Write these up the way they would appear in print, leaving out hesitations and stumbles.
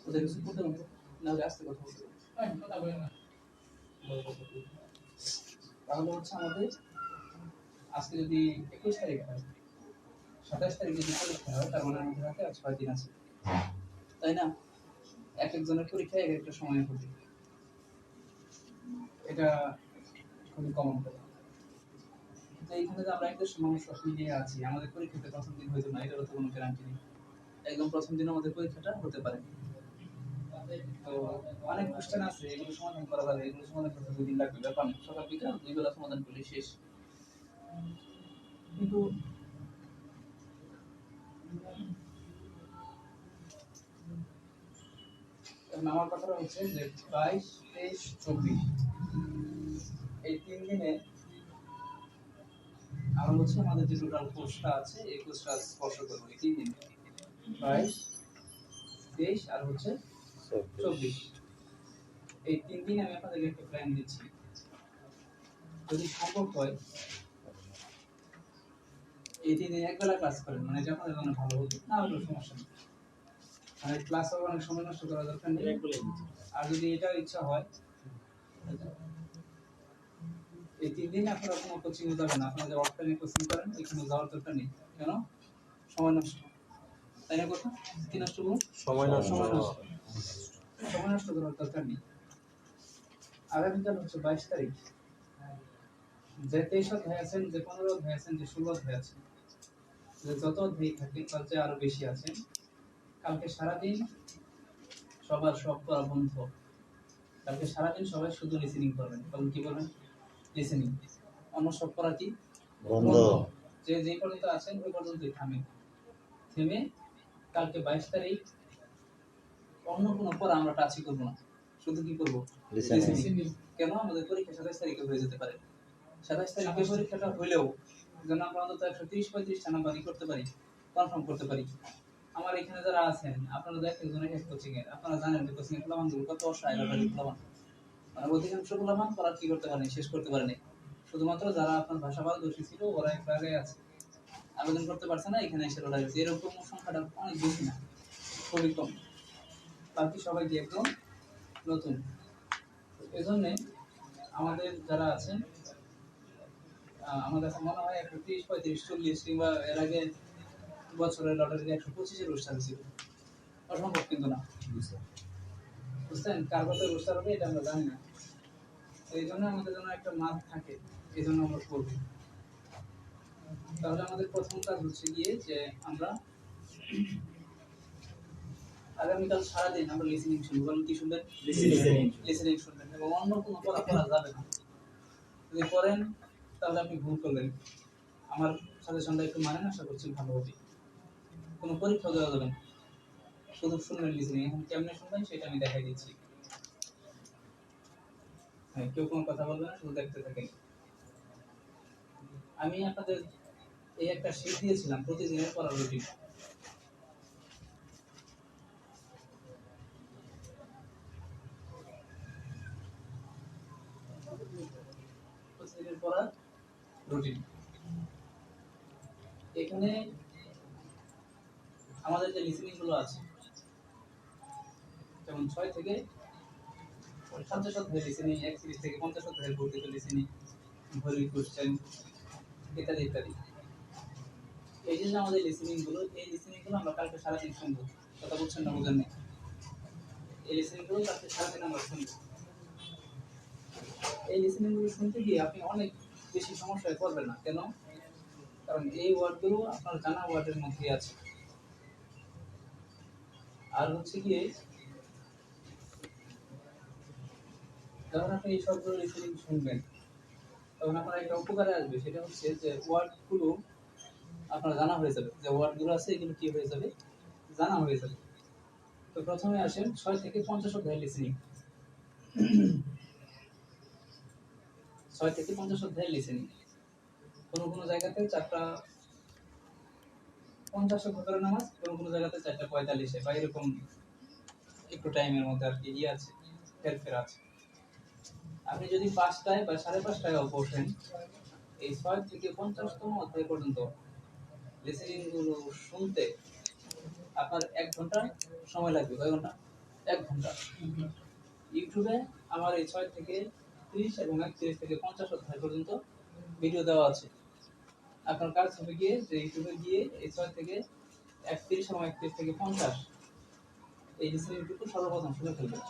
ওদের কিছু করতে হবে না, হলে আসতে কথা বলতে হবে। কথা বলে না, তাহলে হচ্ছে আমাদের আজকে যদি 21 তারিখ হয়, 27 তারিখে যদি পরীক্ষা হয়, তার মানে আমাদের হাতে আর 6 দিন আছে, তাই না? এক একজনের পরীক্ষা এক একটা সময় হবে, এটা খুবই কমন কথা। তো এইখানে যে আমরা একটা মানুষ সব মিলিয়ে আছি, আমাদের পরীক্ষাতে প্রথম দিন হয়তো না, এটারও তো কোনো গ্যারান্টি নেই। একদম প্রথম দিন আমাদের পরীক্ষাটা হতে পারে। তো অনেক কোশ্চেন আছে, এগুলো সমাধান করা যাবে, এগুলো সমাধান করতে 2 দিন লাগবে, ব্যাপার না, সকাল বিকাল 2 বেলা সমাধান করলে শেষ। কিন্তু আমার কথাটা হচ্ছে যে 22, 23, 24 এই 3 দিনে আমরা হচ্ছে আমাদের যে টোটাল কোর্সটা আছে, এই কোর্সটা স্পর্শ করবো এই 3 দিনে, 22, 23 আর হচ্ছে 24। এই 3 দিন আমি আপনাদেরকে একটা প্ল্যান দিচ্ছি, যদি সম্ভব হয় এই 3 দিন একবেলা ক্লাস করেন, মানে এটা আপনাদের জন্য ভালো হবে, না হলেও সমস্যা নেই, মানে ক্লাস হবে, অনেক সময় নষ্ট করা দরকার নেই। আর যদি এটা ইচ্ছা হয়, এই 3 দিন আপনারা কোনো কোচিং এ যাবেন না, আপনারা যে অফলাইনে কোচিং করেন এখানে যাওয়ার দরকার নেই। কেন? সময় নষ্ট, তাই না? কথা কি নষ্ট বলুন? সময় নষ্ট করার দরকার নেই। আগামীকাল হচ্ছে 22 তারিখ, যে 23 অধ্যায় আছেন, যে 15 অধ্যায় আছেন, যে 16 অধ্যায় আছেন, যে যত অধ্যায় থাকে তার চেয়ে আরো বেশি আছেন, কালকে সারাদিন সবার সব করা বন্ধ। কালকে সারাদিন সবাই শুধু লিসেনিং করবেন। কারণ কি করবেন? লিসেনিং। অন্য সব করা কি বন্ধ। যে যে পর্যন্ত আছেন ওই পর্যন্তই থামেন। থেমে কালকে 22 তারিখ অন্য কোনো পড়া আমরা টাচই করব না, শুধু কি করব? লিসেনিং। কেন? আমাদের পরীক্ষা 27 তারিখে হয়ে যেতে পারে। 27 তারিখে পরীক্ষাটা হইলেও যেন আমরা অন্তত 130-35টা নাম্বার করতে পারি, কনফার্ম করতে পারি। আমার এখানে যারা আছেন, আপনারা তো একজনের এক কোচিং এর, আপনারা জানেন যে কোচিং এর প্লাবানগুলো কত অসহায় ব্যাপারী প্লাবান। মানে অধিকাংশ প্লাবান পড়া কি করতে পারেনি, শেষ করতে পারেনি। শুধুমাত্র যারা আপনার ভাষা পারদর্শী ছিল ওরা একটু আগে আছে, আবেদন করতে পারছে না, এখানে এসে লড়াই হচ্ছে। এরকম সংখ্যাটা অনেক বেশি না, খুবই কম। বাকি সবাই কি একদম নতুন। এজন্য আমাদের যারা আছেন, আমার কাছে মনে হয় 130, 35, 40 কিংবা এর আগে বছরের লটারিতে 125-এর রোস্টার ছিল। অসম্ভব কিন্তু না, বুঝছেন? কার কত রোস্টার হবে এটা আমরা জানি না। এই জন্য আমাদের জন্য একটা মাপ থাকে, এই জন্য আমরা করব। তাহলে আমাদের প্রথম কাজ হচ্ছে গিয়ে যে আমরা আগামীকাল সারাদিন আমরা লিসেনিং শুনবো। বলেন কি শুনবেন? লিসেনিং শুনবেন, এবং অন্য কোনো পড়া পড়া যাবে না। যদি পড়েন তাহলে আপনি ভুল করলেন। আমার সাজেশনটা একটু মানেন, আশা করছি ভালো হবে। কোনো পরীক্ষা দেওয়া যাবে না, শুধু শুনবেন লিসেনিং। এখন কেমনে শুনবেন সেটা আমি দেখাই দিচ্ছি। হ্যাঁ, কেউ কোনো কথা বলবে না, শুধু দেখতে থাকেন। আমি আপনাদের এই একটা শীট দিয়েছিলাম প্রতিদিনের পড়ার রুটিন। প্রতিদিনের পড়ার রুটিন এখানে আমাদের যে লিসেনিং গুলো আছে, যেমন 6 থেকে 50 অধ্যায় লিসেনিং, 31 থেকে 50 অধ্যায়ের বর্ধিত লিসেনিং, ভলিউম কোশ্চেন ইত্যাদি ইত্যাদি। এই জন্য আমাদের লিসেনিং গুলো, এই লিসেনিং গুলো আমরা কালকে সারাদিন শুনবো। কথা বলছেন না? বুঝেন না? এই লিসেনিং গুলো কালকে সারাদিন আমরা শুনবো। এই লিসেনিং গুলো শুনতে গিয়ে আপনি অনেক বেশি সমস্যায় পড়বেন না। কেন? কারণ এই ওয়ার্ডগুলো আপনার জানা ওয়ার্ডের মধ্যে আছে। আর হচ্ছে গিয়ে যখন আপনি এই সবগুলো লিসেনিং শুনবেন, তখন আপনার একটা উপকারে আসবে, সেটা হচ্ছে যে ওয়ার্ডগুলো আপনার জানা হয়ে যাবে। যে ওয়ার্ডগুলো আছে এগুলো কি হয়ে যাবে? জানা হয়ে যাবে। তো প্রথমে আসেন 6 থেকে 50 অধ্যায় লিসেনিং। 6 থেকে 50 অধ্যায় লিসেনিং। কোনো কোনো জায়গাতে 4:50 ভোরের নামাজ, কোনো জায়গাতে 4:45 বা এরকম একটু টাইমের মধ্যে আর কি আছে, হেরফের আছে। আপনি যদি 5টায় বা 5:30টায় বসেন, এই 6 থেকে 50তম অধ্যায় পর্যন্ত লিসেনিং গুলো শুনতে আপনার 1 ঘন্টা সময় লাগবে। কয় ঘন্টা? 1 ঘন্টা। ইউটিউবে আমার এই 6 থেকে 30 এবং 31 থেকে 50 অধ্যায় পর্যন্ত ভিডিও দেওয়া আছে। আপনার কাজ হবে গিয়ে যে ইউটিউবে গিয়ে এই 6 থেকে 31 এবং 31 থেকে 50 এই লিসেনিংটুকু সর্বপ্রথম শুনে ফেলবেন।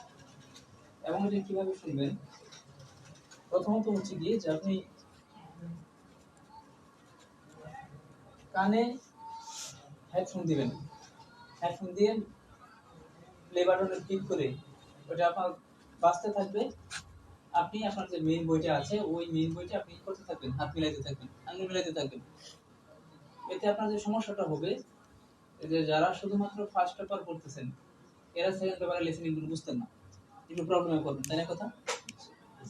এবং এটা কিভাবে শুনবেন? প্রথমত হচ্ছে গিয়ে যে আপনি কানে হেডফোন দিবেন। হেডফোন দিয়ে প্লে বাটনে ক্লিক করে ওটা আপনার বাজতে থাকবে। আপনি আপনার যে মেইন বইটা আছে ওই মেইন বইটা আপনি করতে থাকবেন, হাত মিলাইতে থাকবেন, আঙুল মিলাইতে থাকবেন। এতে আপনার যে সমস্যাটা হবে যে যারা শুধুমাত্র ফার্স্ট পেপার পড়তেছেন এরা সেকেন্ড পেপারে লিসেনিং গুলো বুঝতেন না, একটু প্রবলেমে পড়বেন, তাই না? কথা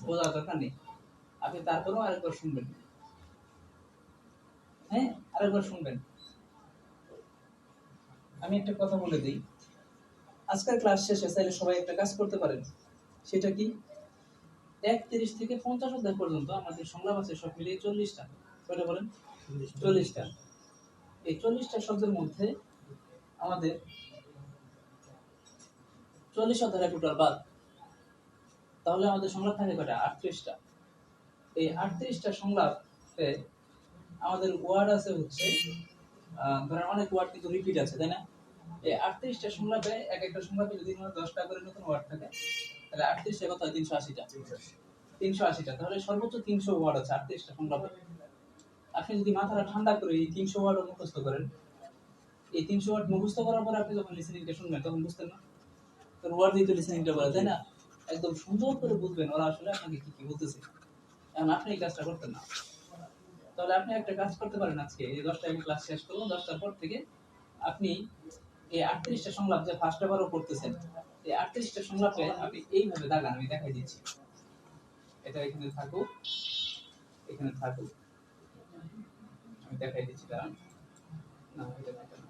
বোঝার দরকার নেই, আপনি তারপরেও আরেকবার শুনবেন। হ্যাঁ, আরেকবার শুনবেন। আমি একটা কথা বলে দিই, আজকের ক্লাস শেষে চাইলে সবাই একটা কাজ করতে পারেন। সেটা কি? 31 থেকে 50 অধ্যায় পর্যন্ত আমাদের সংলাপ আছে সব মিলিয়ে 40টা। কয়টা বলেন? 40টা। এই 40টা শব্দের মধ্যে আমাদের 40 অধ্যায় টোটাল বাদ, তাহলে আমাদের সংলাপ থাকে কয়টা? 38টা। এই 38টা সংলাপে আমাদের ওয়ার্ড আছে হচ্ছে ধরেন অনেক ওয়ার্ড কিন্তু রিপিট আছে, তাই না? এই 38টা সংলাপে এক একটা সংলাপে যদি 10টা করে নতুন ওয়ার্ড থাকে তাহলে 38টা কত হয়? 380টা। 380টা, তাহলে সর্বোচ্চ 300 ওয়ার্ড আছে 38টা সংলাপে। আপনি যদি মাথাটা ঠান্ডা করে এই 300 ওয়ার্ড মুখস্থ করেন, এই 300 ওয়ার্ড মুখস্থ করার পরে আপনি যখন লিসেনিংটা শুনবেন তখন বুঝতেন না? তো ওয়ার্ড দিয়ে তো লিসেনিংটা বলা যায় না, একদম সুন্দর করে বুঝবেন ওরা আসলে আপনাকে কি কি বলতেছে। এখন আপনি এই কাজটা করতেন না, তাহলে আপনি একটা কাজ করতে পারেন। আজকে এই 10টায় আমি ক্লাস শেষ করবো, 10টার পর থেকে আপনি এই 38টা সংলাপ যে ফার্স্ট পেপারও পড়তেছেন এই 38টা সংলাপে আপনি এইভাবে দাগান, আমি দেখাই দিচ্ছি। এটা এখানে থাকুক, এখানে থাকুক, আমি দেখাই দিচ্ছি। কারণ না, এটা থাকে না।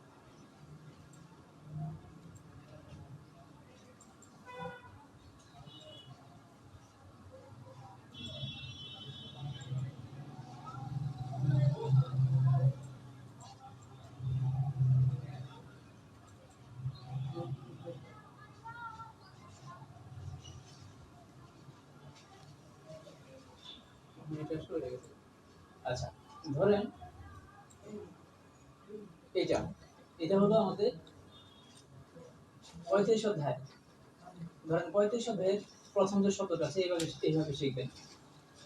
এটা সরে গেছে। আচ্ছা, ধরেন এটা এটা হলো আমাদের 35 অধ্যায়। ধরেন 35 অধ্যায়ের প্রথম যে শব্দটা আছে এইভাবে শিখবেন।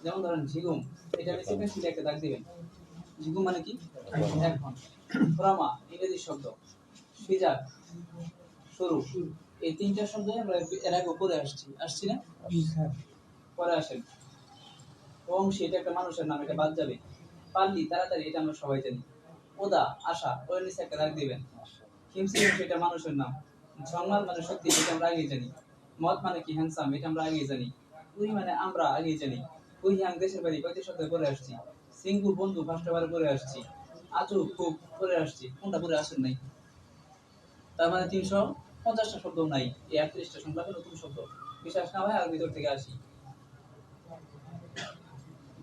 যেমন ধরেন ঝিগুম, এটা আমি সেকেন্ড সিলে একটা দাগ দিবেন। ঝিগুম মানে কি? এখন। ফ্রামা ইংরেজি শব্দ, ফিজার শুরু, এই তিনটা শব্দ আমরা এর আগে পড়ে আসছি না? পরে আসেন। বংশী, এটা একটা মানুষের নাম, এটা বাদ যাবে। পাল্লি তাড়াতাড়ি, এটা আমরা সবাই জানি। ওদা আশা, ওর নিচে একটা দাগ দিবেন। হিমসিম, এটা মানুষের নাম। ঝলমাল মানে সত্যি, এটা আমরা আগেই জানি। মত মানে কি? হ্যান্ডসাম, এটা আমরা আগেই জানি। উই মানে আমরা আগেই জানি। উই হ্যাং দেশের বাড়ি, কয়টি শব্দ পরে আসছি। সিঙ্গু বন্ধু ফার্স্ট বারে পরে আসছি। আচু খুব পরে আসছি, কোনটা পরে আসেন নাই। তার মানে 350টা শব্দ নাই এই 38টা সংখ্যাতে নতুন শব্দ। বিশ্বাস না হয় আর ভিতর থেকে আসি,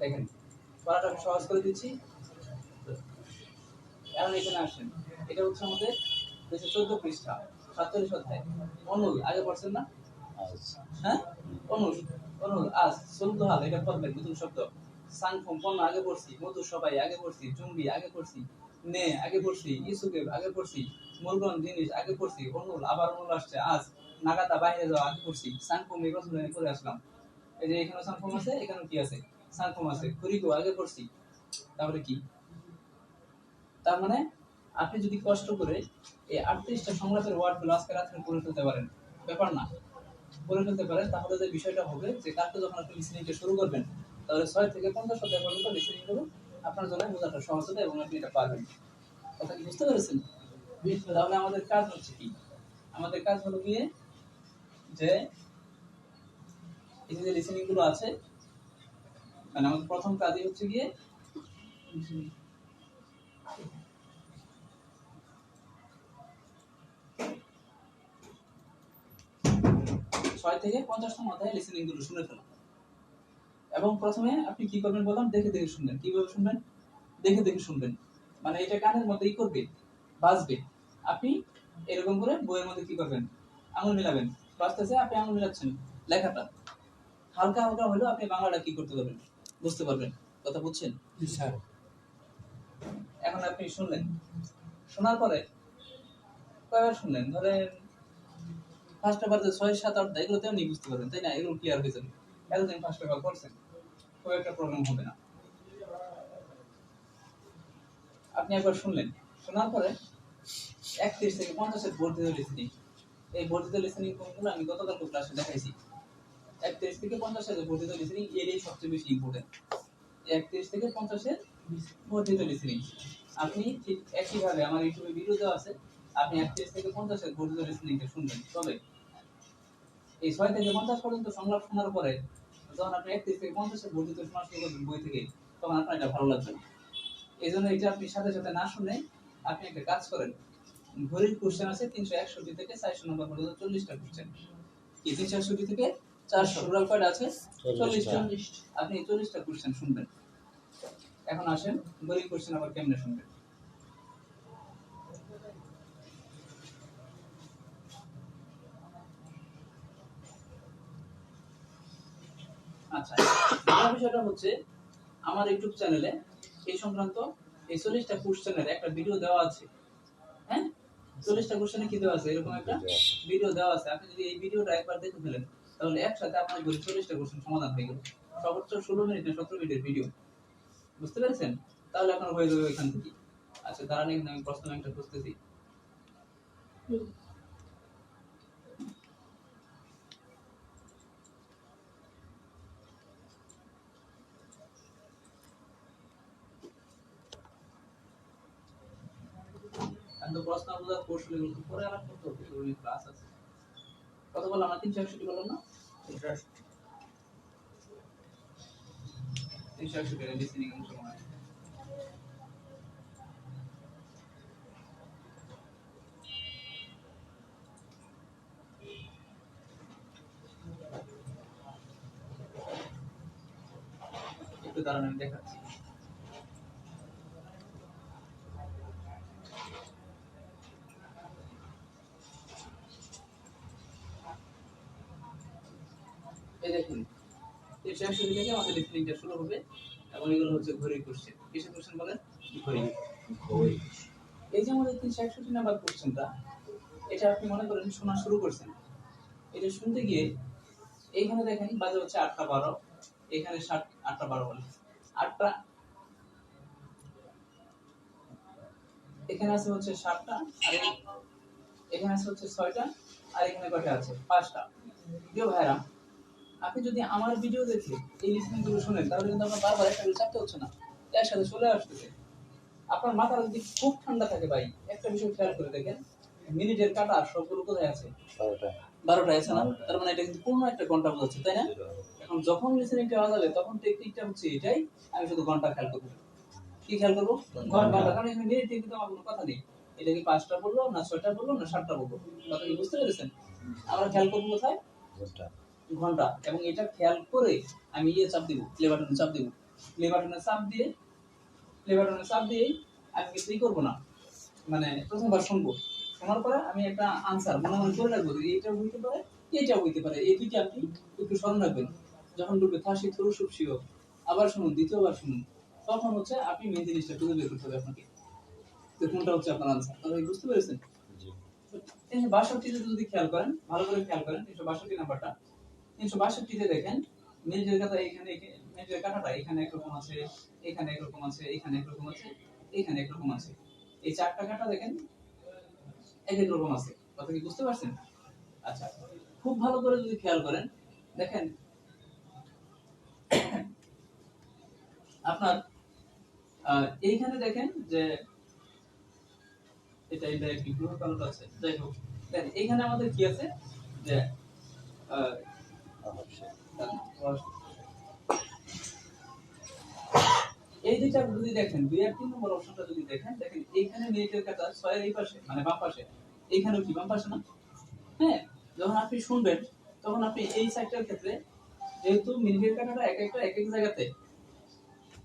দেখেন পড়াটা সহজ করে দিচ্ছি। এখন এখানে আসেন, এটা হচ্ছে আমাদের 214 পৃষ্ঠা 47 অধ্যায়। অনুল আগে পড়ছেন না? হ্যাঁ, অনুল অনুল আজ সুলদহাল, এটা পড়বেন নতুন শব্দ। সাংফম পণ্য আগে পড়ছি, মধু সবাই আগে পড়ছি, চুম্বি আগে পড়ছি, নে আগে পড়ছি, ইসুকে আগে পড়ছি, মূলগণ জিনিস আগে পড়ছি, অনুল আবার অনুল আসছে, আজ নাগাতা বাইরে যাওয়া আগে পড়ছি, সাংফম এই প্রথম লাইনে পড়ে আসলাম। এই যে এখানে সাংফম আছে, এখানে কি আছে? সাংফম আছে। কুরিকো আগে পড়ছি, তারপরে কি? তার মানে আপনি যদি কষ্ট করে এই 38টা সংলাপের ওয়ার্ডগুলো আজকে রাত্রে পড়ে ফেলতে পারেন, ব্যাপার না, পড়ে ফেলতে পারেন, তাহলে যে বিষয়টা হবে যে কালকে যখন আপনি লিসেনিংটা শুরু করবেন তাহলে 6 থেকে 50 অধ্যায় পর্যন্ত লিসেনিং গুলো আপনার জন্য বোঝাটা সহজ হবে এবং আপনি এটা পারবেন। কথা কি বুঝতে পেরেছেন? তাহলে আমাদের কাজ হচ্ছে কি? আমাদের কাজ হলো গিয়ে যে এই যে লিসেনিং গুলো আছে, মানে আমাদের প্রথম কাজই হচ্ছে গিয়ে 6 থেকে 50তম অধ্যায় লিসেনিং গুলো শুনে ফেলা। এবং প্রথমে আপনি কি করবেন বললাম? দেখে দেখে শুনবেন। কিভাবে শুনবেন? দেখে দেখে শুনবেন, মানে এটা কানের মধ্যেই করবে, বাজবে। আপনি এরকম করে বইয়ের মধ্যে কি করবেন? আঙুল মিলাবেন, বাঁচতেছে, আপনি আঙুল মিলাচ্ছেন লেখাটা হালকা হালকা হলেও আপনি বাংলাটা কি করতে পারবেন, বুঝতে পারবেন। কথা বুঝছেন? স্যার। এখন আপনি শুনলেন, শোনার পরে কয়বার শুনলেন, ধরেন ফার্স্ট পেপার যে 6 7 8 এগুলো তেমনি বুঝতে পারবেন, তাই না? এগুলো ক্লিয়ার হয়ে যাবে। এতদিন ফার্স্ট পেপার করছেন, খুব একটা প্রবলেম হবে না। আপনি একবার শুনলেন, শোনার পরে 31 থেকে 50 এর বর্ধিত লিসেনিং, এই বর্ধিত লিসেনিং কোনগুলো আমি গতকাল ক্লাসে দেখাইছি। 31 থেকে 50 এর বর্ধিত লিসেনিং এরই সবচেয়ে বেশি ইম্পর্টেন্ট। 31 থেকে 50 এর বর্ধিত লিসেনিং আপনি ঠিক একইভাবে আমার ইউটিউবে ভিডিও দেওয়া আছে, আপনি 31 থেকে 50 এর বর্ধিত লিসেনিংটা শুনবেন। তবে এই 6 থেকে 50 পর্যন্ত সংলাপ শোনার পরে যখন আপনি 31 থেকে 50 এর বর্ধিত শোনা শুরু করবেন বই থেকে, তখন আপনার এটা ভালো লাগবে না। এই জন্য এটা আপনি সাথে সাথে না শুনে আপনি একটা কাজ করেন, ঘড়ির কোশ্চেন আছে 361 থেকে 400 নম্বর পর্যন্ত 40টা কোশ্চেন, এই 361 থেকে 400 টোটাল কয়টা আছে? 40টা। আপনি 40টা কোশ্চেন শুনবেন। এখন আসেন ঘড়ির কোশ্চেন আবার কেমনে শুনবেন। আচ্ছা, আমার বিষয়টা হচ্ছে আমার ইউটিউব চ্যানেলে এই সংক্রান্ত এই 40টা কোশ্চেনের একটা ভিডিও দেওয়া আছে। হ্যাঁ, 40টা কোশ্চেনে কি দেওয়া আছে, এরকম একটা ভিডিও দেওয়া আছে। আপনি যদি এই ভিডিওটা একবার দেখে ফেলেন, তাহলে একসাথে আপনার 40টা কোশ্চেন সমাধান হয়ে গেল। সর্বোচ্চ 16 মিনিট না 17 মিনিটের ভিডিও, বুঝতে পেরেছেন? তাহলে আপনার হয়ে যাবে এখান থেকে। আচ্ছা, দাঁড়ান, এখানে আমি প্রশ্ন ব্যাংকটা খুঁজতেছি। তো প্রশ্ন বোঝার কৌশল এগুলো পরে আলাপ করতে হবে, এগুলো ক্লাস আছে। কত বললাম না? 361 বললাম না? 361 এর লিসেনিং অংশ মানে একটু দাঁড়ান, আমি দেখাচ্ছি। এই দেখুন, 361 থেকে আমাদের লিসেনিংটা শুরু হবে এবং এগুলো হচ্ছে ঘড়ির কোশ্চেন। কিসের কোশ্চেন বলেন? ঘড়ি। এই যে আমাদের 361 নাম্বার কোশ্চেনটা, এটা আপনি মনে করেন শোনা শুরু করছেন। এটা শুনতে গিয়ে এইখানে দেখেন বাজে হচ্ছে 8টা 12, এখানে 8টা 12 বলে 8টা, এখানে আছে হচ্ছে 7টা, আর এখানে আছে হচ্ছে 6টা, আর এখানে কয়টা আছে? 5টা। প্রিয় ভাইরা, আপনি যদি আমার ভিডিও দেখে এই লিসেনিং গুলো শুনেন, তাহলে কিন্তু আপনার বারবার একটা চাপতে হচ্ছে না, একসাথে চলে আসতেছে। আপনার মাথাটা যদি খুব ঠান্ডা থাকে ভাই, একটা বিষয় খেয়াল করে দেখেন, মিনিটের কাটা সবগুলো কোথায় আছে? 12টায় আছে না? তার মানে এটা কিন্তু পূর্ণ একটা ঘন্টা বোঝাচ্ছে, তাই না? এখন যখন লিসেনিংটা হয়ে যাবে, তখন টেকনিকটা হচ্ছে এটাই, আমি শুধু ঘন্টা খেয়াল করবো। কি খেয়াল করবো? ঘন্টা। কারণ এখানে মিনিট কিন্তু আমার কোনো কথা নেই, এটা কি 5টা বললো না 6টা বললো না 7টা বললো, কথা কি বুঝতে পেরেছেন? আমরা খেয়াল করবো কোথায়? ঘন্টা। এবং এটা খেয়াল করে আমি চাপ দিব, প্লে বাটনে চাপ দিব, প্লে বাটনে চাপ দিয়ে আমি কিছুই করবো না, মানে প্রথমবার শুনবো, শোনার পরে আমি একটা আনসার মনে মনে করে রাখবো, এইটা হইতে পারে, এইটা হইতে পারে, এই দুইটা আপনি একটু স্মরণ রাখবেন। যখন বলবে ফাঁসি থরু সুপসিও, আবার শুনুন, দ্বিতীয়বার শুনুন, তখন হচ্ছে আপনি মেন জিনিসটা খুঁজে বের করতে হবে আপনাকে, তো কোনটা হচ্ছে আপনার আনসার। তাহলে বুঝতে পেরেছেন? 362 যদি খেয়াল করেন, ভালো করে খেয়াল করেন, 362 নাম্বারটা, 362 দেখেন মিনিটের কাটা, এখানে মিনিটের কাটাটা এখানে একরকম আছে, এখানে একরকম আছে, এখানে একরকম আছে, এখানে একরকম আছে, এই 4টা কাটা দেখেন এক এক রকম আছে। কথা কি বুঝতে পারছেন? আচ্ছা, খুব ভালো করে যদি খেয়াল করেন, দেখেন আপনার এইখানে দেখেন যে এটা একটু গ্রহ কালোটা আছে, যাই হোক, দেখেন এইখানে আমাদের কি আছে যে এই দুইটা যদি দেখেন, 2 আর 3 নম্বর অপশনটা যদি দেখেন, দেখেন এইখানে মিনিটের কাটা 6 এর এই পাশে, মানে বাম পাশে, এইখানেও কি বাম পাশে না? হ্যাঁ, যখন আপনি শুনবেন, তখন আপনি এই সাইডটার ক্ষেত্রে, যেহেতু মিনিটের কাটাটা এক একটা এক এক জায়গাতে,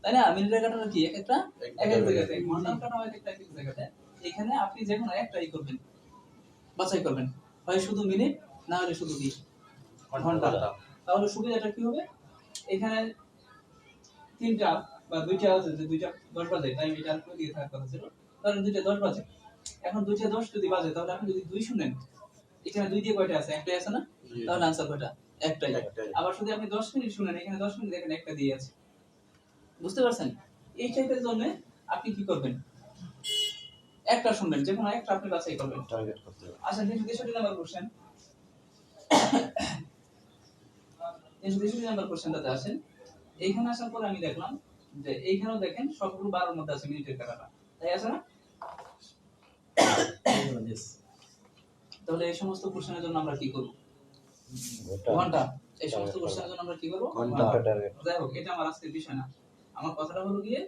তাই না? মিনিটের কাটাটা কি এক একটা এক এক জায়গাতে, ঘন্টার কাটাও এক একটা এক এক জায়গাতে, এখানে আপনি যে কোনো একটাই করবেন, বাছাই করবেন, হয় শুধু মিনিট না হলে শুধু কি ঘন্টা। তাহলে সুবিধাটা কি হবে, এখানে তিনটা বা দুইটা আছে, যে দুইটা 10 বাজে টাইম, এটা আর দিয়ে থাকার কথা ছিল, ধরেন দুইটা 10 বাজে। এখন দুইটা 10 যদি বাজে, তাহলে আপনি যদি 2 শুনেন, এখানে 2 দিয়ে কয়টা আছে? একটাই আছে না? তাহলে आंसर কয়টা? একটাই। আবার যদি আপনি 10 মিনিট শুনেন, এখানে 10 মিনিট দেখেন একটা দিয়ে আছে। বুঝতে পারছেন? এই টাইপের জন্য আপনি কি করবেন, একটা শুনবেন, যে কোনো একটা আপনি বাছাই করবেন, টার্গেট করতে হবে। আচ্ছা, 363 নাম্বার কোশ্চেন, 363 নাম্বার কোশ্চেনটাতে আসেন। এইখানে আসার পরে আমি দেখলাম যে এইখানেও দেখেন সবগুলো 12 এর মধ্যে আছে মিনিটের কাটাটা, তাই আছে না? তাহলে এই সমস্ত কোশ্চেনের জন্য আমরা কি করব? ঘন্টা। এই সমস্ত কোশ্চেনের জন্য আমরা কি করব? ঘন্টা টার্গেট। যাই হোক, এটা আমার আজকের বিষয় না। আমার কথাটা হলো গিয়ে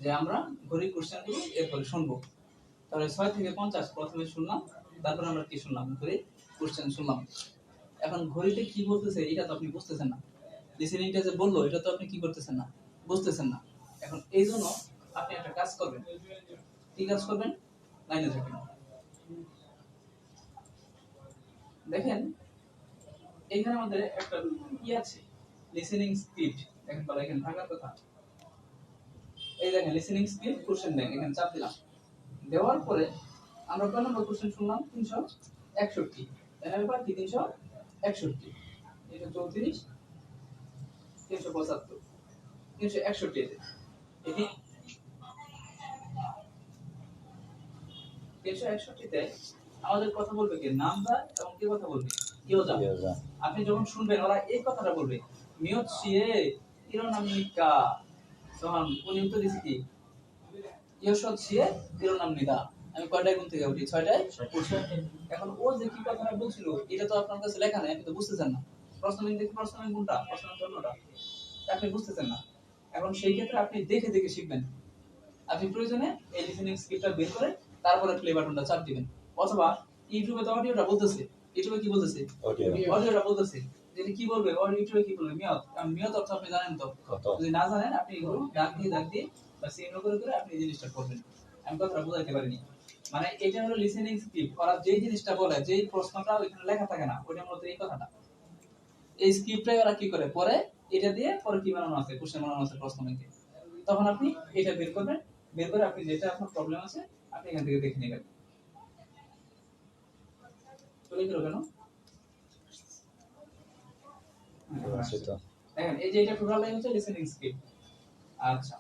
যে আমরা ঘড়ির কোশ্চেনগুলো এরপরে শুনবো। তাহলে 6 থেকে 50 প্রথমে শুনলাম, তারপরে আমরা কি শুনলাম? ঘড়ির কোশ্চেন শুনলাম। এখন ঘড়িতে কি বলতেছে এটা তো আপনি বুঝতেছেন না, লিসেনিংটা যে বললো এটা তো আপনি কি করতেছেন না, বুঝতেছেন না। এখন এই জন্য আপনি একটা কাজ করবেন। কি কাজ করবেন? লাইনে থাকেন। দেখেন এখানে আমাদের একটা কি আছে, লিসেনিং স্ক্রিপ্ট। দেখেন বলা এখানে থাকার কথা, এই দেখেন লিসেনিং স্ক্রিপ্ট কোশ্চেন ব্যাংক, এখানে চাপ দিলাম। দেওয়ার পরে আমরা কয় নম্বর কোশ্চেন শুনলাম? 361। এর ব্যাপার কি 361, এটা 34, 375, 361 এটি 361 তে আমাদের কথা বলবে কি? নামদার এবং কি কথা বলবে? ইয়োজা। আপনি যখন শুনবেন ওরা এই কথাটা বলবে, মিয়ত সিয়ে ইরোনামিকা, তখন উনি উত্তর দিছে কি? ইয়োশদ সিয়ে ইরোনামিদা। আমি কয়টায় ঘুম থেকে উঠি? 6টায় উঠি। এখন ও যে কি কথাটা বলছিল এটা তো আপনার কাছে লেখা নাই, আপনি তো বুঝতেছেন না। প্রশ্ন লিখে দেখি প্রশ্ন কোনটা, প্রশ্ন কোনটা আপনি বুঝতেছেন না। এখন সেই ক্ষেত্রে আপনি দেখে দেখে শিখবেন। আপনি প্রয়োজনে এই লিসেনিং স্ক্রিপ্টটা বের করে তারপরে প্লে বাটনটা চাপ দিবেন, অথবা ইউটিউবে তো অডিওটা বলতেছে, ইউটিউবে কি বলতেছে? অডিওটা বলতেছে যে কি বলবে, অডিও ইউটিউবে কি বলবে? মিয়ত। মিয়ত অর্থ আপনি জানেন তো? যদি না জানেন আপনি এগুলো দাগ দিয়ে বা চিহ্ন করে করে আপনি এই জিনিসটা করবেন। আমি কথাটা বোঝাতে পারিনি। মানে এটা হলো লিসেনিং স্ক্রিপ্ট। ওরা যেই জিনিসটা বলে, যেই প্রশ্নটা ওইখানে লেখা থাকে না, ওইটার মধ্যে এই কথাটা, এই স্ক্রিপ্টটাই ওরা কি করে পরে এটা দিয়ে পরে কি বানানো আছে, কোশ্চেন বানানো আছে প্রশ্ন ব্যাংকে। তখন আপনি এটা বের করবেন, বের করে আপনি যেটা আপনার প্রবলেম আছে আপনি এখান থেকে দেখে নেবেন। চলে গেল কেন? দেখেন এই যে এটা টোটালটাই হচ্ছে লিসেনিং স্ক্রিপ্ট। আচ্ছা,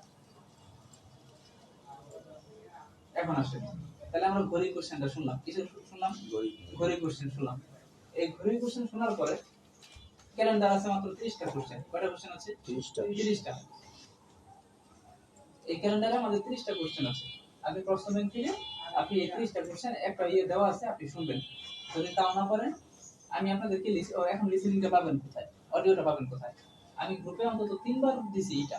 এখন আসেন, তাহলে আমরা ঘড়ি কোশ্চেনটা শুনলাম, কিছু শুনলাম, ঘড়ি কোশ্চেন শুনলাম। এই ঘড়ি কোশ্চেন শোনার পরে ক্যালেন্ডার আছে মাত্র 30টা কোশ্চেন। কয়টা কোশ্চেন আছে? 30টা। এই ক্যালেন্ডারে আমাদের 30টা কোশ্চেন আছে। আপনি প্রশ্ন ব্যাংক থেকে আপনি এই 30টা কোশ্চেন একটা দেওয়া আছে, আপনি শুনবেন। যদি তাও না পারেন, আমি আপনাদেরকে এখন লিসেনিংটা পাবেন কোথায়, অডিওটা পাবেন কোথায়? আমি গ্রুপে অন্তত 3বার দিছি এটা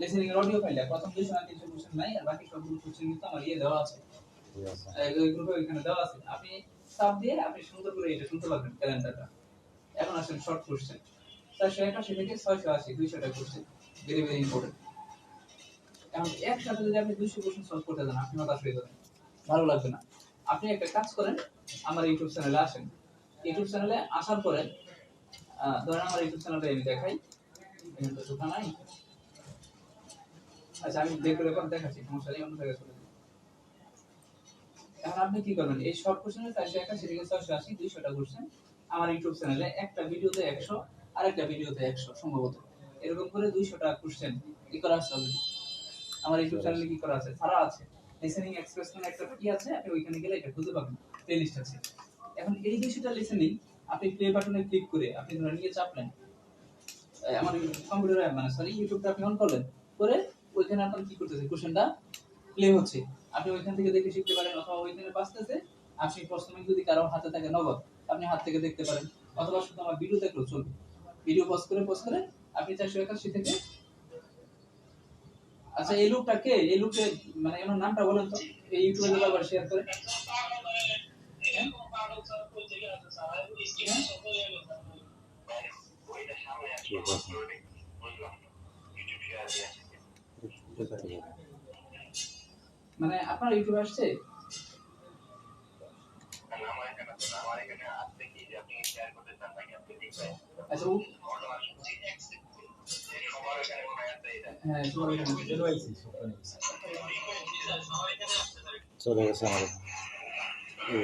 লিসেনিং এর অডিও ফাইলটা। প্রথম 200 না 300 কোশ্চেন নাই, আর বাকি সবগুলো কোশ্চেন কিন্তু আমার দেওয়া আছে, এই গ্রুপে ওইখানে দেওয়া আছে। আপনি চাপ দিয়ে আপনি সুন্দর করে এটা শুনতে পারবেন ক্যালেন্ডারটা। এখন আসেন শর্ট কোশ্চেন, 481 থেকে 680, 200টা কোশ্চেন, ভেরি ভেরি ইম্পর্টেন্ট। এখন একসাথে যদি আপনি 200 কোশ্চেন সলভ করতে যান, আপনি হতাশ হয়ে যাবেন, ভালো লাগবে না। আপনি একটা কাজ করেন, আমার ইউটিউব চ্যানেলে আসেন। ইউটিউব চ্যানেলে আসার পরে ধরেন আমার ইউটিউব চ্যানেলটা আমি দেখাই, এখানে তো ঢোকা নাই। আচ্ছা, আমি রেকর্ড দেখাচ্ছি, সমস্যা নেই, অন্য জায়গায় চলে যাই। এখন আপনি কি করবেন, এই শর্ট কোশ্চেনের 481 থেকে 680, 200টা কোশ্চেন আমার ইউটিউব চ্যানেলে একটা ভিডিওতে 100 আর একটা ভিডিওতে 100 সম্ভবত, এরকম করে 200টা কোশ্চেন কি করা আছে অলরেডি আমার ইউটিউব চ্যানেলে। কি করা আছে? সারা আছে। লিসেনিং এক্সপ্রেস নামে একটা কি আছে, আপনি ওইখানে গেলে এটা খুঁজে পাবেন, প্লেলিস্ট আছে। এখন এই 200টা লিসেনিং আপনি প্লে বাটনে ক্লিক করে আপনি ধরে নিয়ে চাপলেন, আমার কম্পিউটারে মানে সরি ইউটিউবটা আপনি অন করলেন, করে ওইখানে আপনি কি করতেছে, কোশ্চেনটা প্লে হচ্ছে, আপনি ওইখান থেকে দেখে শিখতে পারেন, অথবা ওইখানে বাঁচতেছে। আপনি প্রশ্ন যদি কারো হাতে থাকে নগদ, আপনি হাত থেকে দেখতে পারেন, অথবা শুধু আমার ভিডিও দেখলেও চলবে। ভিডিও পজ করে আপনি 481 থেকে। আচ্ছা, এই লোকটা কে? এই লোকটা মানে এর নামটা বলেন তো, এই ইউটিউবে বারবার শেয়ার করে। মানে আপনার ইউটিউবে আসছে? আচ্ছা হ্যাঁ চলে গেছে আমার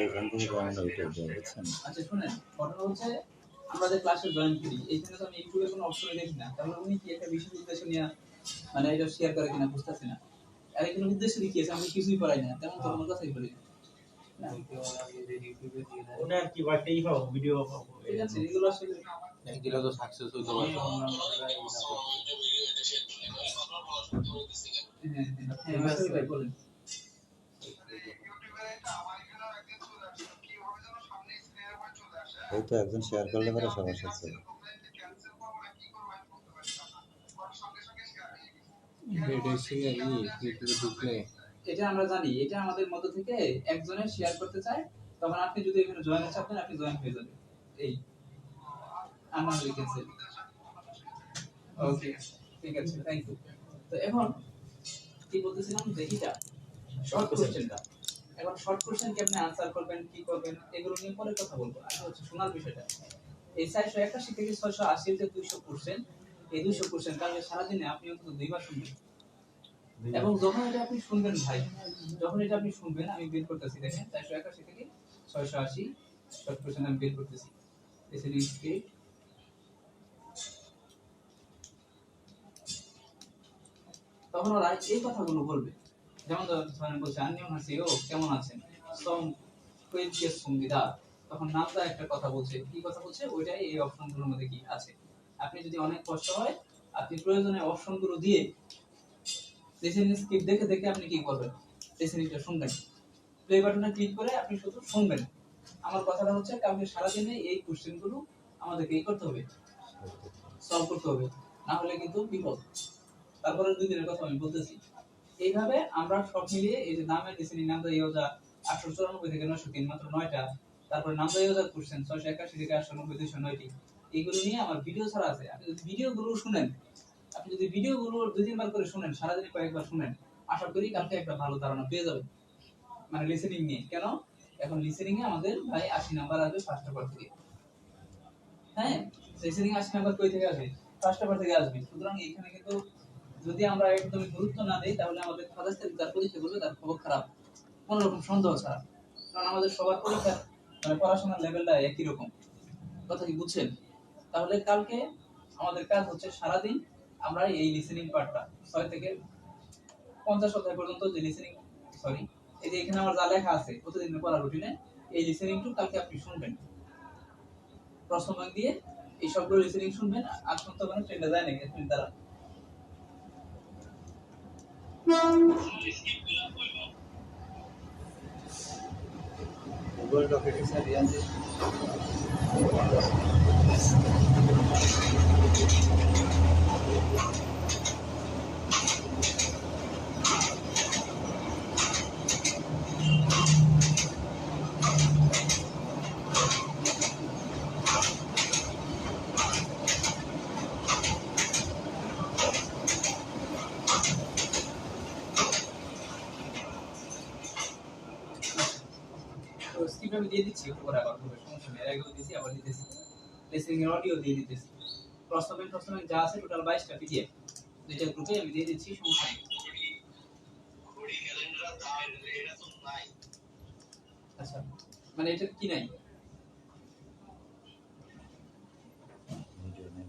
এখান থেকে কেমন ইউটিউব দিয়ে বুঝছেন। আচ্ছা শুনেন, ঘটনা হচ্ছে আমরা যে ক্লাসে জয়েন করি এইখানে তো আমি ইউটিউবে কোনো অপশনই দেখি না, তাহলে উনি কি একটা বিশেষ উদ্দেশ্য নিয়ে মানে এটা শেয়ার করে কিনা বুঝতেছি না। আর এখানে উদ্দেশ্য দেখিয়েছে আমি কিছুই করাই না, তেমন তো কোনো কথাই বলি না। ওনার কি বাটেই পাবো ভিডিও পাবো, ঠিক আছে এগুলো আসলে এগুলো তো সাকসেস হইতে পারে। হ্যাঁ আসলে ভাই বলেন। এই তো একজন শেয়ার করলে পরে সবার সাথে এটা আমরা জানি, এটা আমাদের মধ্য থেকে একজনের শেয়ার করতে চায়, তখন আপনি যদি এখানে জয়েন চাপেন আপনি জয়েন হয়ে যাবেন। এই আমার লিখেছে ওকে ঠিক আছে থ্যাংক ইউ। তো এখন কি বলতেছিলাম যে এটা শর্ট কোশ্চেনটা, এখন শর্ট কোশ্চেন কি আপনি আনসার করবেন কি করবেন এগুলো নিয়ে পরে কথা বলবো, আগে হচ্ছে শোনার বিষয়টা। এই 481 থেকে 680 যে 200 কোশ্চেন, এই 200 কোশ্চেন কালকে সারাদিনে আপনি অন্তত দুইবার শুনবেন। এবং যখন এটা আপনি শুনবেন ভাই, যখন এটা আপনি শুনবেন আমি বের করতেছি দেখেন 481 থেকে 680 শর্ট কোশ্চেন আমি বের করতেছি। লিসেনিং স্পিড তখন ওরা এই কথাগুলো বলবে, যেমন ধরেন বলছে আন্নিয়ন হাসিও কেমন আছেন সম কুইজকে সুবিধা, তখন নামটা একটা কথা বলছে, কি কথা বলছে ওইটাই এই অপশনগুলোর মধ্যে কি আছে। আপনি যদি অনেক কষ্ট হয় আপনি প্রয়োজনে অপশনগুলো দিয়ে লিসেনিং স্কিপ দেখে দেখে আপনি কি করবেন লিসেনিংটা শুনবেন, প্লে বাটনে ক্লিক করে আপনি শুধু শুনবেন। আমার কথাটা হচ্ছে কালকে সারাদিনে এই কোশ্চেনগুলো আমাদেরকে এই করতে হবে, সলভ করতে হবে, না হলে কিন্তু বিপদ। তারপরে 2 দিনের কথা আমি বলতেছি। এইভাবে আমরা সব মিলিয়ে এই যে নামের লিসেনিং নামটা ইয়োজা 894 থেকে 903 মাত্র 9টা, তারপর নামটা ইয়োজা কোশ্চেন 681 থেকে 890 209টি, এইগুলো নিয়ে আমার ভিডিও ছাড়া আছে। আপনি যদি ভিডিওগুলো শুনেন, আপনি যদি ভিডিওগুলো 2-3 বার করে শুনেন, সারাদিনে কয়েকবার শুনেন, আশা করি কালকে একটা ভালো ধারণা পেয়ে যাবেন মানে লিসেনিং নিয়ে। কেন এখন লিসেনিং এ আমাদের ভাই 80 নাম্বার আসবে ফার্স্ট পেপার থেকে। হ্যাঁ লিসেনিং 80 নাম্বার কই থেকে আসবে? ফার্স্ট পেপার থেকে আসবে। সুতরাং এখানে কিন্তু যদি আমরা একদম গুরুত্ব না দেই তাহলে আমাদের ফার্স্ট থেকে তার পরীক্ষা করবে তার খবর খারাপ, কোনো রকম সন্দেহ ছাড়া। কারণ আমাদের সবার পরীক্ষা মানে পড়াশোনার লেভেলটা একই রকম, কথা কি বুঝছেন? তাহলে কালকে আমাদের কাজ হচ্ছে সারাদিন আমরা এই লিসেনিং পার্টটা 6 থেকে 50 অধ্যায় পর্যন্ত যে লিসেনিং সরি এই যে এখানে আমার যা লেখা আছে প্রতিদিনের পড়ার রুটিনে, এই লিসেনিং টু কালকে আপনি শুনবেন প্রশ্ন ব্যাংক দিয়ে, এই সবগুলো লিসেনিং শুনবেন। আর শুনতে পারেন ট্রেন্ডে যায় নাকি আপনি দ্বারা গুগল ডকে স্যার রিয়াজ তো স্ক্রিপ্ট আমি দিয়ে দিচ্ছি পরে আবার হবে সমস্যা নেই, এর আগেও দিয়েছি আবার দিতেছি। লিসেনিং এর অডিও দিয়ে দিতেছি, প্রশ্ন ব্যাংক যা আছে টোটাল 22টা পিডিএফ দুইটা গ্রুপে আমি দিয়ে দিচ্ছি, সমস্যা নেই। আচ্ছা মানে এটা কি নাই ভিডিও নেই।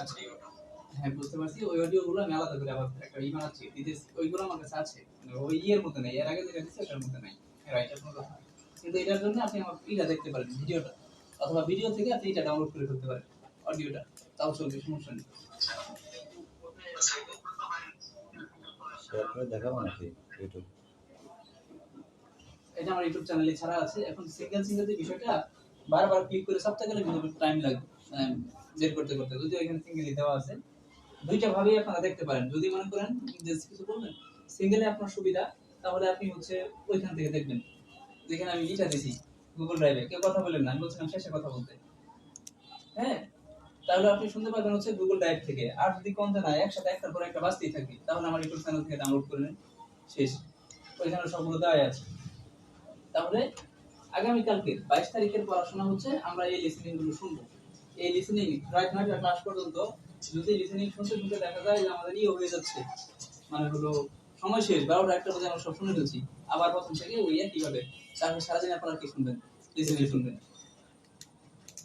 আচ্ছা হ্যাঁ বুঝতে পারছি, ওই অডিওগুলো আমি আলাদা করে আবার একটা বানাচ্ছি দিতেছি, ওইগুলো আমার কাছে আছে মানে ওই ইয়ের মধ্যে নাই, এর আগে যেটা দিচ্ছি ওটার মধ্যে নাই, রাইটার কোনো কথা। কিন্তু এটার জন্য আপনি আমার ইটা দেখতে পারেন ভিডিওটা, অথবা ভিডিও থেকে আপনি এটা ডাউনলোড করে ফেলতে পারেন অডিওটা, তাও চলবে সমস্যা নেই। শেয়ার করে দেখাবো নাকি ইউটিউব? এটা আমার ইউটিউব চ্যানেলে ছাড়া আছে। এখন সিঙ্গেল সিঙ্গেল যে বিষয়টা বারবার ক্লিক করে সবটা গেলে কিন্তু টাইম লাগবে বের করতে করতে, যদি এখানে সিঙ্গেলই দেওয়া আছে দুইটা ভাবেই আপনারা দেখতে পারেন। যদি মনে করেন যে কিছু বলবেন সিঙ্গেলে আপনার সুবিধা, তাহলে আপনি হচ্ছে ওইখান থেকে দেখবেন যেখানে আমি লিখা দিছি গুগল ড্রাইভে, কেউ কথা বলেন না, আমি বলছিলাম শেষে কথা বলতে। হ্যাঁ তাহলে আপনি শুনতে পাবেন হচ্ছে গুগল ড্রাইভ থেকে। আর যদি কমতে না একসাথে একটার পর একটা বাজতেই থাকে, তাহলে আমার ইউটিউব চ্যানেল থেকে ডাউনলোড করে নেন, শেষ। ওইখানে সবগুলো দেওয়া আছে। তাহলে আগামীকালকে 22 তারিখের পড়াশোনা হচ্ছে আমরা এই লিসেনিং গুলো শুনবো। এই লিসেনিং রাত 9টা ক্লাস পর্যন্ত যদি লিসেনিং শুনতে শুনতে দেখা যায় যে আমাদের হয়ে যাচ্ছে, মানে হলো সময় শেষ 12টা 1টা বাজে আমরা সব শুনে ফেলছি, আবার প্রথম থেকে ওই কিভাবে তারপর সারাদিন আপনারা কি শুনবেন, লিসেনিং শুনবেন,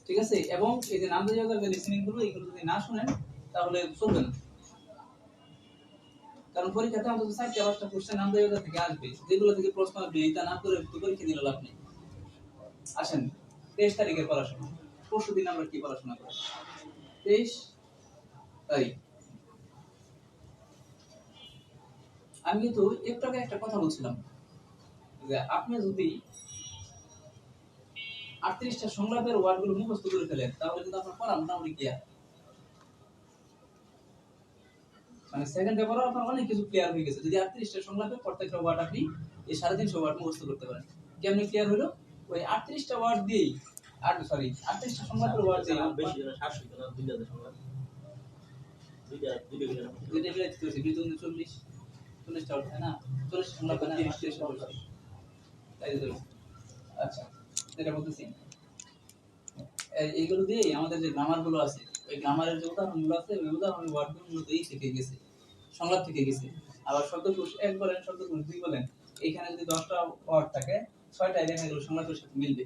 ঠিক আছে? এবং এই যে নাম দিয়ে যে লিসেনিং গুলো এগুলো যদি না শুনেন তাহলে চলবে না, কারণ পরীক্ষাতে অন্তত 4টা 5টা কোশ্চেন নাম দিয়ে থেকে আসবে, যেগুলো থেকে প্রশ্ন আসবে এটা না করে পরীক্ষা দিলে লাভ নেই। আসেন 23 তারিখের পড়াশোনা, পরশু দিন আমরা কি পড়াশোনা করব? 23 তারিখ আমি কিন্তু একটু আগে একটা কথা বলছিলাম যে আপনি যদি 38টা সংলাপের ওয়ার্ডগুলো মুখস্থ করে ফেলেন তাহলে কিন্তু আপনার পড়া মোটামুটি ক্লিয়ার, মানে সেকেন্ড পেপারও আপনার অনেক কিছু ক্লিয়ার হয়ে গেছে যদি 38টা সংলাপের প্রত্যেকটা ওয়ার্ড আপনি এই 350 ওয়ার্ড মুখস্থ করতে পারেন। কেমনে ক্লিয়ার হলো? ওই 38টা ওয়ার্ড দিয়েই 38টা সংলাপের ওয়ার্ড দিয়ে বেশি 700 না 2000 সংখ্যা দুইটা মিলাই দিতে হচ্ছে 40 40টা ওয়ার্ড না 40 সংলাপ না 30 তাই তো। আচ্ছা এটা বলতেছি এইগুলো দিয়ে আমাদের যে গ্রামার গুলো আছে ওই গ্রামারের যে উদাহরণগুলো আছে ওই উদাহরণের ওয়ার্ডগুলো মূলত এই থেকে গেছে, সংলাপ থেকে গেছে। আবার শব্দকোষ 1 বলেন, শব্দকোষ 2 বলেন, এইখানে যদি 10টা ওয়ার্ড থাকে 6টা এখানে এগুলো সংলাপের সাথে মিলবে,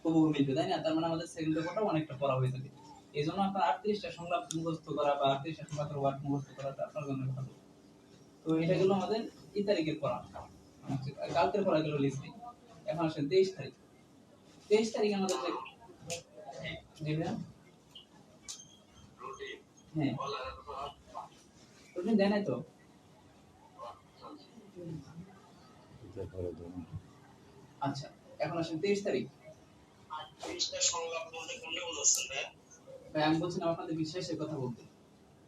হুবহু মিলবে, তাই না? তার মানে আমাদের সেকেন্ড পেপারটা অনেকটা পড়া হয়ে যাবে। এই জন্য আপনার 38টা সংলাপ মুখস্থ করা বা 38টা সংলাপের ওয়ার্ড মুখস্থ করাটা আপনার জন্য ভালো। তো এটা গেল আমাদের এই তারিখের পড়া, কালকের পড়া গেল লিস্টিং। এখন আসেন 23 তারিখ। 23 তারিখ আমাদের যে হ্যাঁ রুটিন দেয় নাই তো। আচ্ছা এখন আসেন 23 তারিখ। ভাই আমি বলছিলাম আপনাদের বিশ্বাসের কথা বলতে,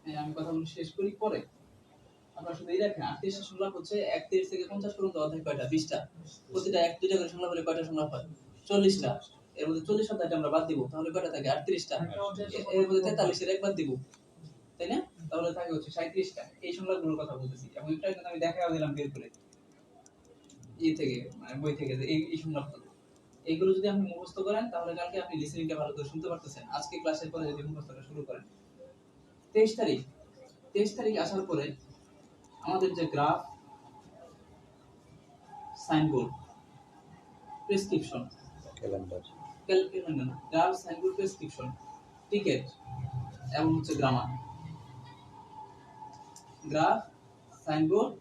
হ্যাঁ আমি কথাগুলো শেষ করি পরে আপনারা শুধু এই রাখেন। 38টা সংলাপ হচ্ছে 31 থেকে 50 পর্যন্ত অধ্যায় কয়টা? 20টা। প্রতিটা 1-2টা করে সংলাপ হলে কয়টা সংলাপ হয়? 40টা। এর মধ্যে 40 অধ্যায়টা আমরা বাদ দিব, তাহলে কয়টা থাকে? 38টা। এর মধ্যে 43 এর এক বাদ দিব, তাই না? তাহলে থাকে হচ্ছে 37টা। এই সংলাপগুলোর কথা বলতেছি এবং এটা কিন্তু আমি দেখাও দিলাম বের করে এই থেকে, মানে বই থেকে, যে এই সংলাপগুলো এইগুলো যদি আপনি মুখস্থ করেন তাহলে কালকে আপনি লিসেনিংটা ভালো করে শুনতে পারতেছেন। আজকে ক্লাসের পরে যদি মুখস্থটা শুরু করেন 23 তারিখ। 23 তারিখ আসার পরে আমাদের যে graph, signboard, prescription, calendar, graph, signboard, prescription, ticket এবং হচ্ছে গ্রামার। গ্রাফ, সাইনবোর্ড,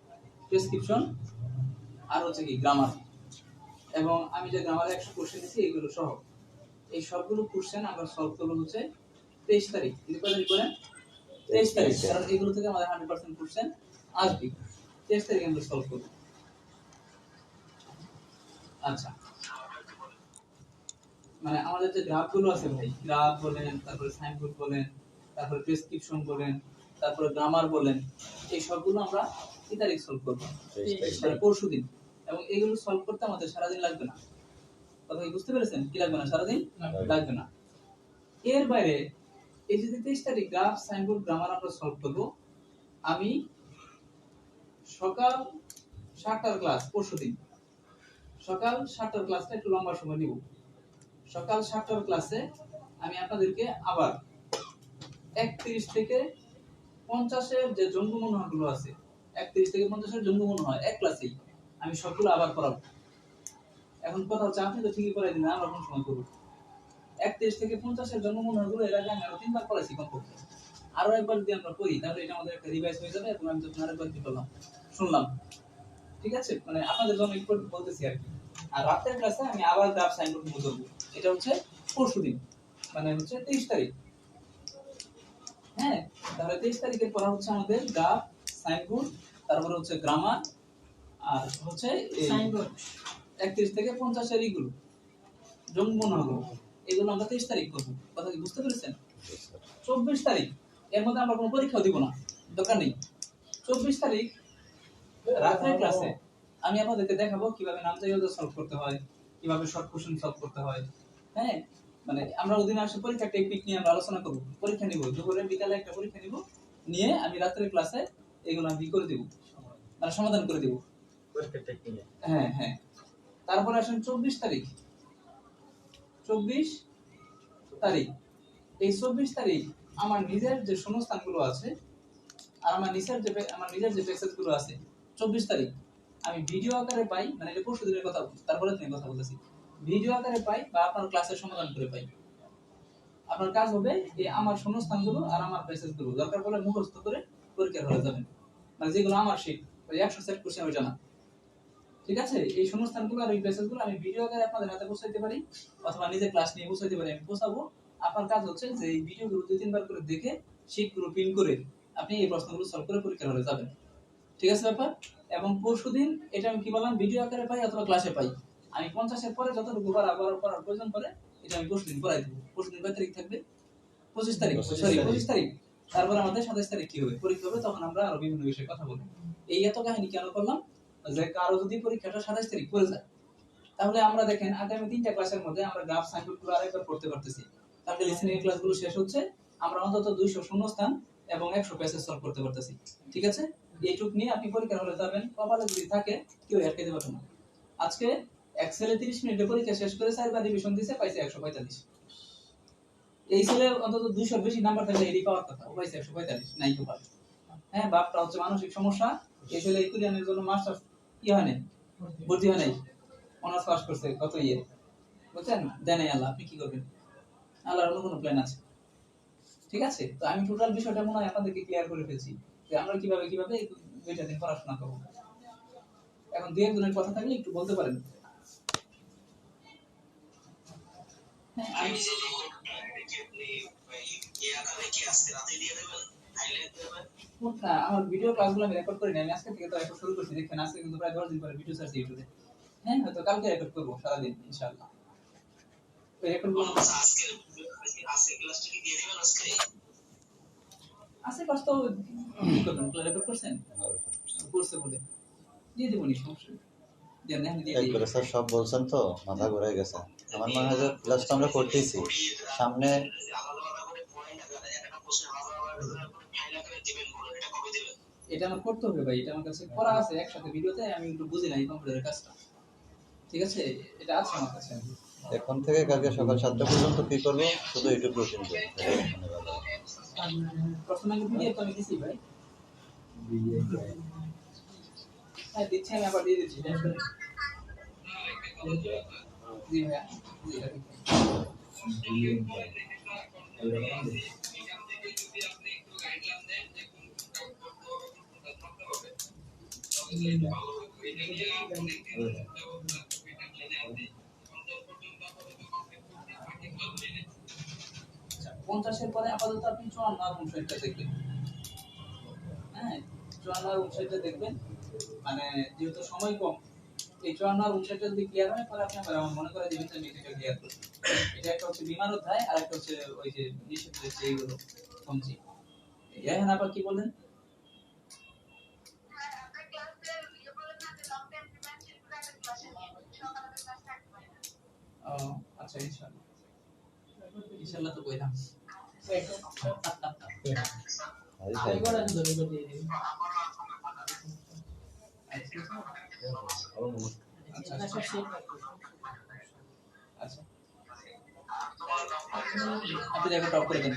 প্রেসক্রিপশন আর হচ্ছে কি গ্রামার। এবং আমি যে গ্রামারে 100 কোশ্চেন দিয়েছি এগুলো সহ এই সবগুলো কোশ্চেন আমরা সলভ করব হচ্ছে 23 তারিখ। কিন্তু কত তারিখ বলেন? 23 তারিখ, কারণ এগুলো থেকে আমাদের 100% কোশ্চেন আসবে। 23 তারিখ আমরা সলভ করব। আচ্ছা মানে আমাদের যে গ্রাফগুলো আছে ভাই, গ্রাফ বলেন, তারপরে সাইনবোর্ড বলেন, তারপরে প্রেসক্রিপশন বলেন, তারপরে গ্রামার বলেন, এই সবগুলো আমরা কি তারিখ সলভ করব? মানে পরশুদিন। এবং এগুলো সলভ করতে আমাদের সারাদিন লাগবে না। কথা কি বুঝতে পেরেছেন? কি লাগবে না? সারাদিন লাগবে না। এর বাইরে এই যে 23 তারিখ গ্রাফ, সাইনবোর্ড, গ্রামার আমরা সলভ করব, আমি সকাল 7টার ক্লাস, পরশুদিন সকাল 7টার ক্লাসটা একটু লম্বা সময় নিব। সকাল 7টার ক্লাসে আমি আপনাদেরকে আবার 31 থেকে 50 এর যে জঙ্গু মনোহরগুলো আছে, 31 থেকে 50 এর জঙ্গু মনোহর এক ক্লাসেই আমি সবগুলো আবার পড়াবো। এখন কথা হচ্ছে আপনি তো ঠিকই পড়াই দিন, আমরা কোন সময় করব? 31 থেকে 50 এর জঙ্গু মনোহরগুলো এর আগে আমি আরো 3বার পড়াইছি কমপক্ষে। আরো একবার যদি আমরা পড়ি তাহলে এটা আমাদের একটা রিভাইজ হয়ে যাবে এবং আমি তো আরেকবার কি করলাম শুনলাম, ঠিক আছে? মানে আপনাদের জন্য একটু বলতেছি আর কি। আর রাতের ক্লাসে আমি আবার গ্রাফ, সাইনবোর্ড নিয়ে করব। এটা হচ্ছে পরশুদিন, মানে হচ্ছে 23 তারিখ। হ্যাঁ তাহলে 23 তারিখের পড়া হচ্ছে আমাদের গ্রাফ, সাইনবোর্ড, তারপরে হচ্ছে গ্রামার আর হচ্ছে সাইনবোর্ড 31 থেকে 50 এর এইগুলো জঙ্গমন হলো, এগুলো আমরা 23 তারিখ করব। কথা কি বুঝতে পেরেছেন? 24 তারিখ এর মধ্যে আমরা কোনো পরীক্ষা দিব না, দরকার নেই। 24 তারিখ রাতের ক্লাসে আমি আপনাদেরকে দেখাবো কিভাবে নামজারিওয়ালা সলভ করতে হয়, কিভাবে শর্ট কোশ্চেন সলভ করতে হয়। হ্যাঁ মানে আমরা ওদিন আসলে পরীক্ষার টেকনিক নিয়ে আমরা আলোচনা করব। পরীক্ষা নিব দুপুরে, বিকালে একটা পরীক্ষা নিব, নিয়ে আমি রাতের ক্লাসে এগুলো আমি করে দেব, মানে সমাধান করে দেব। পরীক্ষাটা কি নিয়ে? হ্যাঁ হ্যাঁ, তারপরে আসেন 24 তারিখ। 24 তারিখ, এই 24 তারিখ আমার নিজের যে শূন্যস্থানগুলো আছে আর আমার নিজের যে প্যাসেজগুলো আছে, 24 তারিখ আমি ভিডিও আকারে পাই, মানে এটা পরশু দিনের কথা, তারপরে তুমি কথা বলতেছি, ভিডিও আকারে পাই বা আপনার ক্লাসের সমাধান করে পাই। আপনার কাজ হবে এই আমার শূন্যস্থানগুলো আর আমার প্যাসেজগুলো দরকার পড়লে মুখস্থ করে পরীক্ষার হলে যাবেন, মানে যেগুলো আমার শিট ওই 100 সেট কোশ্চেন ওই জানা। ঠিক আছে, এই শূন্যস্থানগুলো আর এই প্যাসেজগুলো আমি ভিডিও আকারে আপনাদের হাতে পৌঁছাইতে পারি অথবা নিজে ক্লাস নিয়ে পৌঁছাইতে পারি, আমি পৌঁছাবো। আপনার কাজ হচ্ছে যে এই ভিডিওগুলো 2-3 বার করে দেখে শিটগুলো প্রিন্ট করে আপনি এই প্রশ্নগুলো সলভ করে পরীক্ষার হলে যাবেন। ঠিক আছে ব্যাপার। এবং পরশুদিন এটা আমি কি বললাম, ভিডিও আকারে পাই অথবা ক্লাসে পাই, আমি 50-এর পরে যতটুকু করার প্রয়োজন পড়ে এটা আমি পরশুদিন করাই দেবো। পরশুদিন কয় তারিখ থাকবে? 25 তারিখ, সরি 25 তারিখ। তারপর আমাদের 27 তারিখ কি হবে, পরীক্ষা হবে, তখন আমরা আরো বিভিন্ন বিষয়ে কথা বলবো। এই এত কাহিনী কেন করলাম, যে কারো যদি পরীক্ষাটা 27 তারিখ পড়ে যায় তাহলে আমরা দেখেন আগামী 3টা ক্লাসের মধ্যে আমরা গ্রাফ সাইনবোর্ডগুলো আরেকবার পড়তে পারতেছি। তাহলে লিসেনিং ক্লাসগুলো শেষ হচ্ছে, আমরা অন্তত 200 শূন্যস্থান এবং 100 প্যাসেজ সলভ করতে পারতেছি। ঠিক আছে, এইটুক নিয়ে আপনি পরীক্ষার হলে যাবেন, কপালে যদি থাকে কেউ আটকাতে পারবে না। আজকে এক্সেলে 30 মিনিটে পরীক্ষা শেষ করে 4বার রিভিশন দিয়েছে, পাইছে 145। এই ছেলে অন্তত 200 বেশি নাম্বার থাকলে এরই পাওয়ার কথা, ও পাইছে 145, নাই তো পারে। হ্যাঁ, বাপটা হচ্ছে মানসিক সমস্যা। এই ছেলে ইকুরিয়ানের জন্য মাস্টার কি হয় নাই, ভর্তি হয় নাই, অনার্স পাস করছে কত ইয়ে, বুঝছেন, দেয় নাই আল্লাহ, আপনি কি করবেন? আল্লাহর অন্য কোনো প্ল্যান আছে। ঠিক আছে, তো আমি টোটাল বিষয়টা মনে হয় আপনাদেরকে ক্লিয়ার করে ফেলছি যে আমরা কিভাবে এই 2টা দিন পড়াশোনা করব। এখন 2-1 জনের কথা থাকলে একটু বলতে পারেন। হ্যাঁ, না, আমার ভিডিও ক্লাসগুলো আমি রেকর্ড করি না, আমি আজকে থেকে তো রেকর্ড শুরু করছি। দেখেন আজকে কিন্তু প্রায় 10 দিন পরে ভিডিও ছাড়ছি ইউটিউবে। হ্যাঁ, হয়তো কালকে রেকর্ড করব সারাদিন ইনশাআল্লাহ। ওই রেকর্ডগুলো আজকে ক্লাসটা কি দিয়ে দিবেন আজকে? আজকে ক্লাস তো কি করবেন, রেকর্ড করছেন? করছে বলে দিয়ে দেবো, নি সমস্যা নেই। দেন না, দিয়ে দিই। একবারে স্যার সব বলছেন তো মাথা ঘুরে গেছে। আমার মনে হয় যে ক্লাসটা আমরা করতেইছি সামনে এটা আমার করতে হবে ভাই, এটা আমার কাছে করা আছে একসাথে ভিডিওতে, আমি একটু বুঝি না এই কম্পিউটারের কাজটা। ঠিক আছে, এটা আছে আমার কাছে। এখন থেকে কালকে সকাল 7টা পর্যন্ত কি করবো, শুধু ইউটিউব রুটিন প্রশ্ন ব্যাংকের পিডিএফ তো আমি দিছি ভাই। হ্যাঁ দিচ্ছি, আমি আবার দিয়ে দিচ্ছি। জি ভাইয়া, জি রাখি। আচ্ছা, 50-এর পরে আপাতত আপনি 54 আর 59টা দেখবেন। হ্যাঁ, 54 আর 59টা দেখবেন, মানে যেহেতু সময় কম, এই 54 আর 59টা যদি ক্লিয়ার হয় পরে আপনি আমার মনে করে দিবেন যে আমি এটা ক্লিয়ার করছি। এটা একটা হচ্ছে বিমান অধ্যায় আর একটা হচ্ছে ওই যে নিষেধের যে এইগুলো কমছি। এখন আবার কি বলেন? ও আচ্ছা, ইনশাআল্লাহ ইনশাআল্লাহ তো কইলাম। আচ্ছা, আপনি দেখো টপ করে দেন।